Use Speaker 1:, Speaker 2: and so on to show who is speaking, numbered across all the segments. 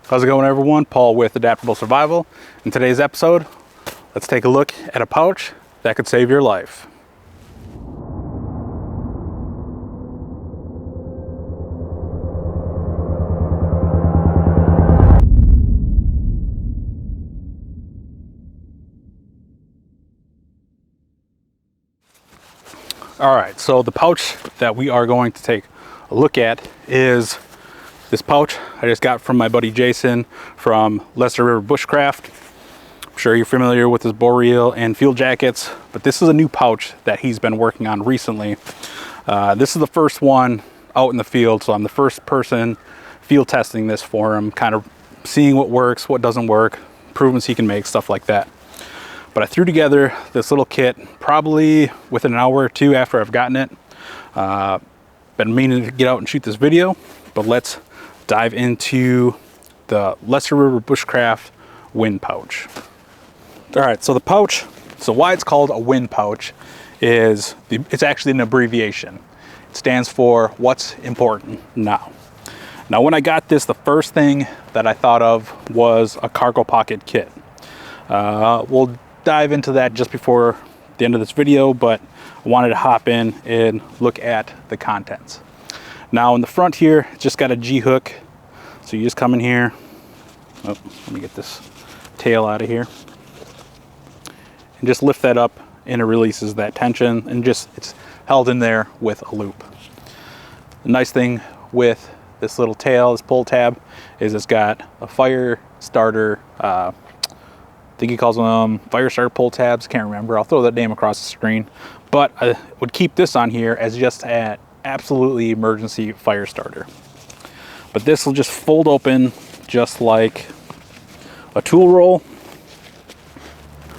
Speaker 1: How's it going, everyone? Paul with Adaptable Survival. In today's episode, let's take a look at a pouch that could save your life. All right, so the pouch that we are going to take a look at is this pouch I just got from my buddy Jason from Lester River Bushcraft. I'm sure you're familiar with his boreal and field jackets, but this is a new pouch that he's been working on recently. This is the first one out in the field, so I'm the first person field testing this for him, kind of seeing what works, what doesn't work, improvements he can make, stuff like that. But I threw together this little kit probably within an hour or two after I've gotten it. Been meaning to get out and shoot this video, but let's dive into the Lester River Bushcraft wind pouch. All right, so the pouch, so why it's called a wind pouch is it's actually an abbreviation. It stands for what's important now. Now, when I got this, the first thing that I thought of was a cargo pocket kit. We'll dive into that just before the end of this video, but I wanted to hop in and look at the contents. Now in the front here, it's just got a G-hook. So you just come in here. Oh, let me get this tail out of here. And just lift that up and it releases that tension, and it's held in there with a loop. The nice thing with this little tail, this pull tab, is it's got a fire starter, I think he calls them fire starter pull tabs, can't remember. I'll throw that name across the screen. But I would keep this on here as just an absolutely emergency fire starter. But this will just fold open just like a tool roll.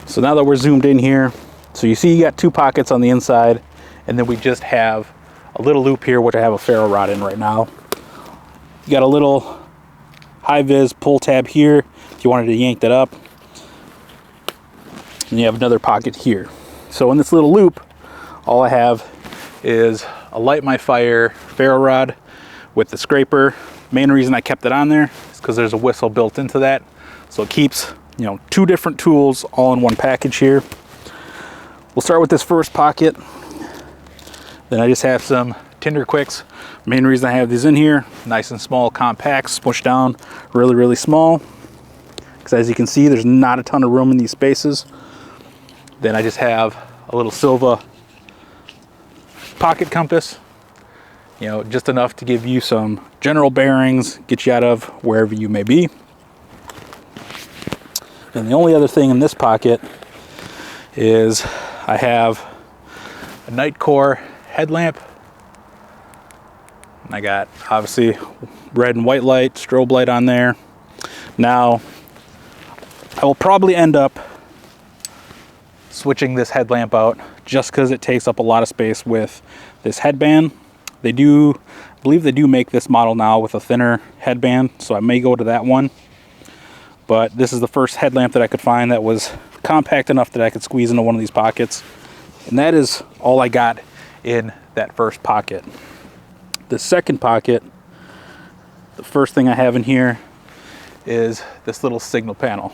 Speaker 1: So now that we're zoomed in here, so you see you got two pockets on the inside, and then we just have a little loop here, which I have a ferro rod in right now. You got a little high-vis pull tab here if you wanted to yank that up. And you have another pocket here. So in this little loop, all I have is a light my fire ferro rod with the scraper. Main reason I kept it on there is because there's a whistle built into that. So it keeps, two different tools all in one package here. We'll start with this first pocket. Then I just have some Tinder Quicks. Main reason I have these in here, nice and small, compact, smushed down, really, really small. Because as you can see, there's not a ton of room in these spaces. Then I just have a little Silva pocket compass, just enough to give you some general bearings, get you out of wherever you may be. And the only other thing in this pocket is I have a Nightcore headlamp. And I got obviously red and white light, strobe light on there. Now, I will probably end up switching this headlamp out just because it takes up a lot of space with this headband. I believe they do make this model now with a thinner headband, so I may go to that one. But this is the first headlamp that I could find that was compact enough that I could squeeze into one of these pockets. And that is all I got in that first pocket. The second pocket, the first thing I have in here is this little signal panel.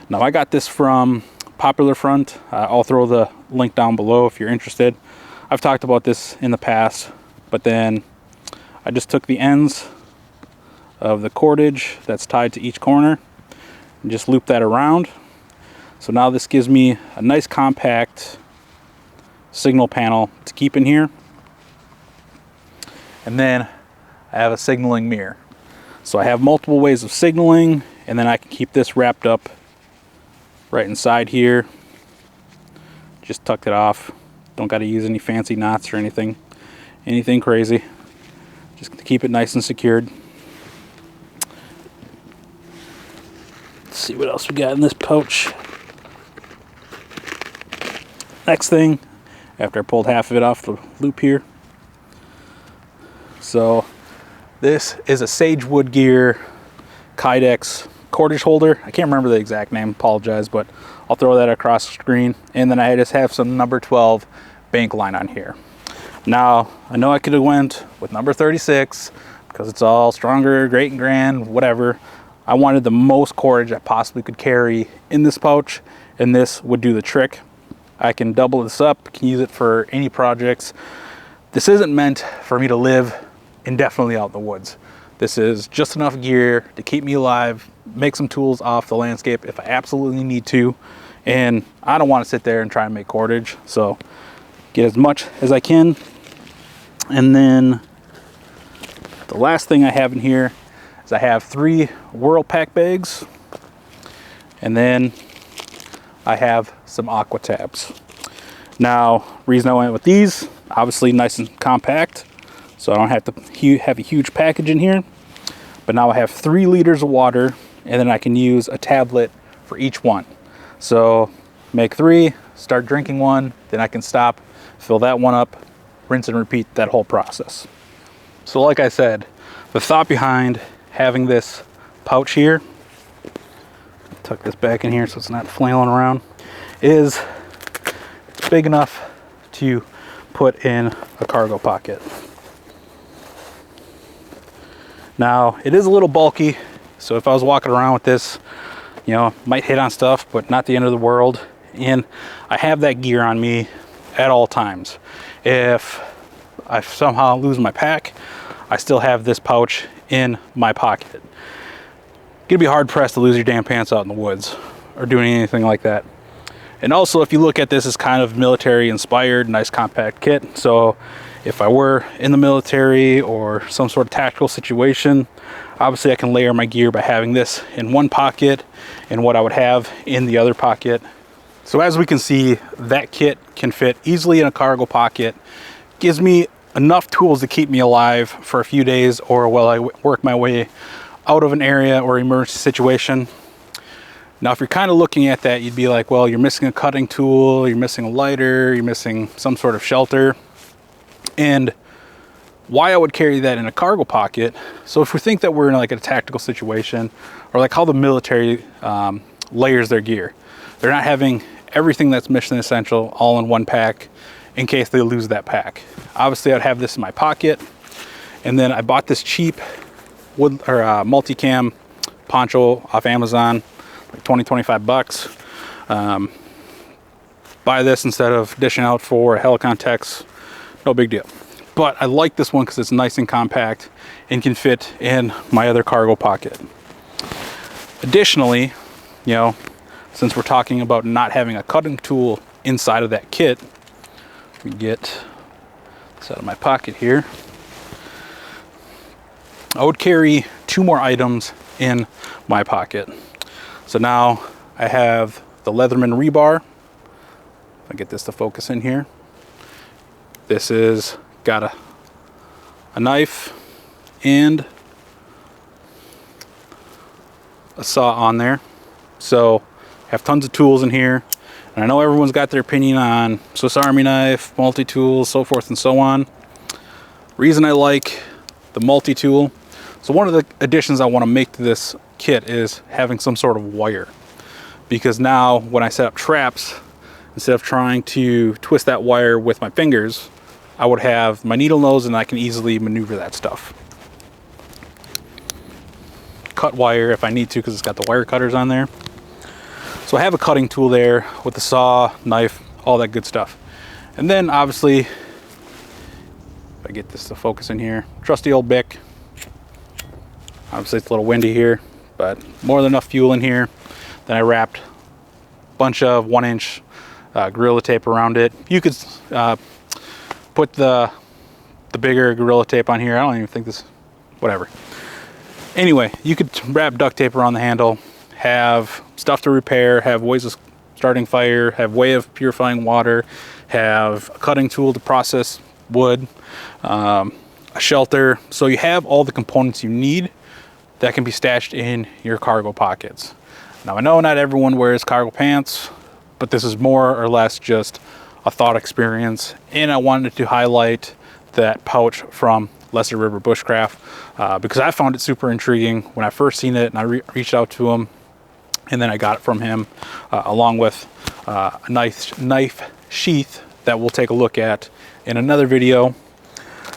Speaker 1: Now I got this from Popular Front. I'll throw the link down below if you're interested. I've talked about this in the past, but then I just took the ends of the cordage that's tied to each corner and just looped that around. So now this gives me a nice compact signal panel to keep in here. And then I have a signaling mirror. So I have multiple ways of signaling, and then I can keep this wrapped up right inside here. Just tucked it off. Don't got to use any fancy knots or anything crazy. Just to keep it nice and secured. Let's see what else we got in this pouch. Next thing, after I pulled half of it off the loop here. So this is a Sage Wood Gear Kydex cordage holder. I can't remember the exact name, apologize, but I'll throw that across the screen. And then I just have some number 12 bank line on here. Now, I know I could have went with number 36 because it's all stronger, great and grand, whatever. I wanted the most cordage I possibly could carry in this pouch, and this would do the trick. I can double this up, can use it for any projects. This isn't meant for me to live indefinitely out in the woods. This is just enough gear to keep me alive, make some tools off the landscape if I absolutely need to, and I don't want to sit there and try and make cordage, so get as much as I can. And then the last thing I have in here is I have 3 Whirl pack bags, and then I have some aqua tabs. Now, reason I went with these, obviously nice and compact, so I don't have to have a huge package in here. But now I have 3 liters of water, and then I can use a tablet for each one. So make 3, start drinking one, then I can stop, fill that one up, rinse and repeat that whole process. So like I said, the thought behind having this pouch here, tuck this back in here so it's not flailing around, is it's big enough to put in a cargo pocket. Now, it is a little bulky, so if I was walking around with this, you know, might hit on stuff, but not the end of the world. And I have that gear on me at all times. If I somehow lose my pack, I still have this pouch in my pocket. You're gonna be hard pressed to lose your damn pants out in the woods or doing anything like that. And also, if you look at this as kind of military inspired, nice compact kit. So if I were in the military or some sort of tactical situation, obviously I can layer my gear by having this in one pocket and what I would have in the other pocket. So as we can see, that kit can fit easily in a cargo pocket. Gives me enough tools to keep me alive for a few days or while I work my way out of an area or emergency situation. Now, if you're kind of looking at that, you'd be like, well, you're missing a cutting tool, you're missing a lighter, you're missing some sort of shelter. And why I would carry that in a cargo pocket. So if we think that we're in like a tactical situation, or like how the military layers their gear, they're not having everything that's mission essential all in one pack in case they lose that pack. Obviously, I'd have this in my pocket. And then I bought this cheap wood or multicam poncho off Amazon, like 20-25 bucks. Buy this instead of dishing out for a Helicon Tex, no big deal. But I like this one because it's nice and compact and can fit in my other cargo pocket. Additionally, you know, since we're talking about not having a cutting tool inside of that kit, we get this out of my pocket here. I would carry 2 more items in my pocket. So now I have the Leatherman rebar. If I get this to focus in here. This is got a knife and a saw on there. So I have tons of tools in here. And I know everyone's got their opinion on Swiss Army knife, multi-tools, so forth and so on. Reason I like the multi-tool, so one of the additions I want to make to this kit is having some sort of wire. Because now when I set up traps, instead of trying to twist that wire with my fingers, I would have my needle nose and I can easily maneuver that stuff. Cut wire if I need to because it's got the wire cutters on there. So I have a cutting tool there with the saw, knife, all that good stuff. And then obviously, if I get this to focus in here, trusty old Bic. Obviously it's a little windy here, but more than enough fuel in here. Then I wrapped a bunch of 1-inch Gorilla Tape around it. You could put the bigger Gorilla Tape on here. I don't even think this, whatever. Anyway, you could wrap duct tape around the handle, have stuff to repair, have ways of starting fire, have way of purifying water, have a cutting tool to process wood, a shelter. So you have all the components you need that can be stashed in your cargo pockets. Now I know not everyone wears cargo pants, but this is more or less just a thought experience, and I wanted to highlight that pouch from Lester River Bushcraft because I found it super intriguing when I first seen it, and I reached out to him, and then I got it from him along with a knife sheath that we'll take a look at in another video.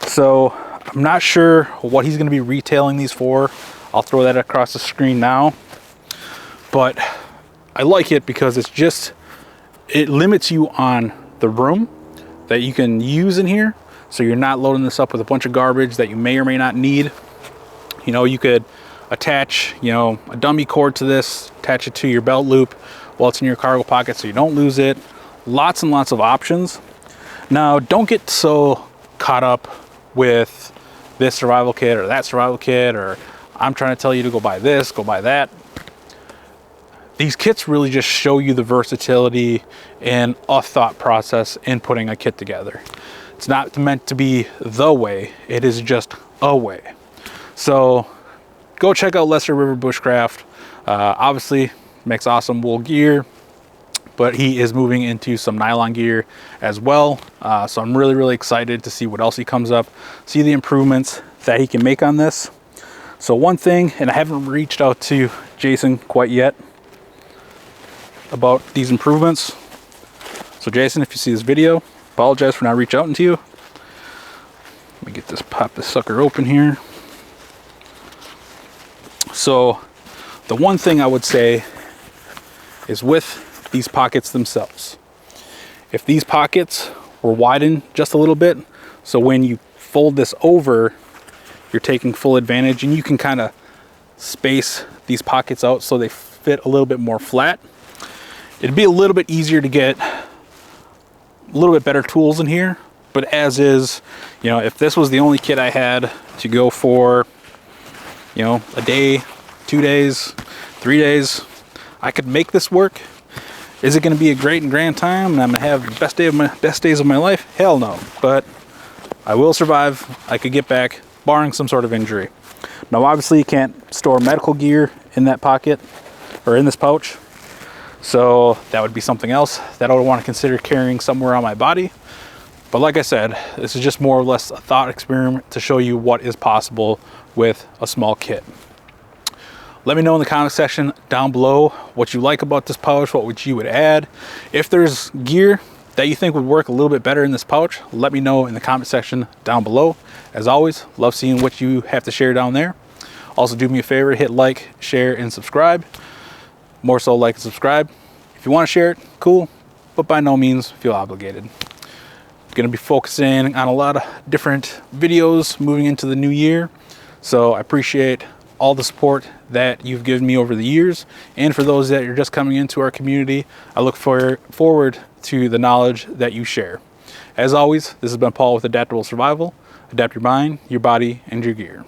Speaker 1: So I'm not sure what he's going to be retailing these for. I'll throw that across the screen now. But I like it because it limits you on the room that you can use in here. So you're not loading this up with a bunch of garbage that you may or may not need. You know, you could attach, you know, a dummy cord to this, attach it to your belt loop while it's in your cargo pocket so you don't lose it. Lots and lots of options. Now, don't get so caught up with this survival kit or that survival kit, or I'm trying to tell you to go buy this, go buy that. These kits really just show you the versatility and a thought process in putting a kit together. It's not meant to be the way, it is just a way. So go check out Lester River Bushcraft. Obviously makes awesome wool gear, but he is moving into some nylon gear as well. So I'm really, really excited to see what else he comes up, see the improvements that he can make on this. So one thing, and I haven't reached out to Jason quite yet about these improvements. So Jason, if you see this video, apologize for not reaching out to you. Let me get this, pop this sucker open here. So the one thing I would say is with these pockets themselves, if these pockets were widened just a little bit, so when you fold this over, you're taking full advantage, and you can kind of space these pockets out so they fit a little bit more flat. It'd be a little bit easier to get a little bit better tools in here, but as is, you know, if this was the only kit I had to go for, you know, a day, 2 days, 3 days, I could make this work. Is it going to be a great and grand time and I'm going to have the best days of my life? Hell no, but I will survive. I could get back, barring some sort of injury. Now, obviously, you can't store medical gear in that pocket or in this pouch. So that would be something else that I would want to consider carrying somewhere on my body. But like I said, this is just more or less a thought experiment to show you what is possible with a small kit. Let me know in the comment section down below what you like about this pouch, what you would add. If there's gear that you think would work a little bit better in this pouch, let me know in the comment section down below. As always, love seeing what you have to share down there. Also, do me a favor, hit like, share, and subscribe. More so like and subscribe. If you want to share it, cool, but by no means feel obligated. Going to be focusing on a lot of different videos moving into the new year. So I appreciate all the support that you've given me over the years. And for those that are just coming into our community, I look forward to the knowledge that you share. As always, this has been Paul with Adaptable Survival. Adapt your mind, your body, and your gear.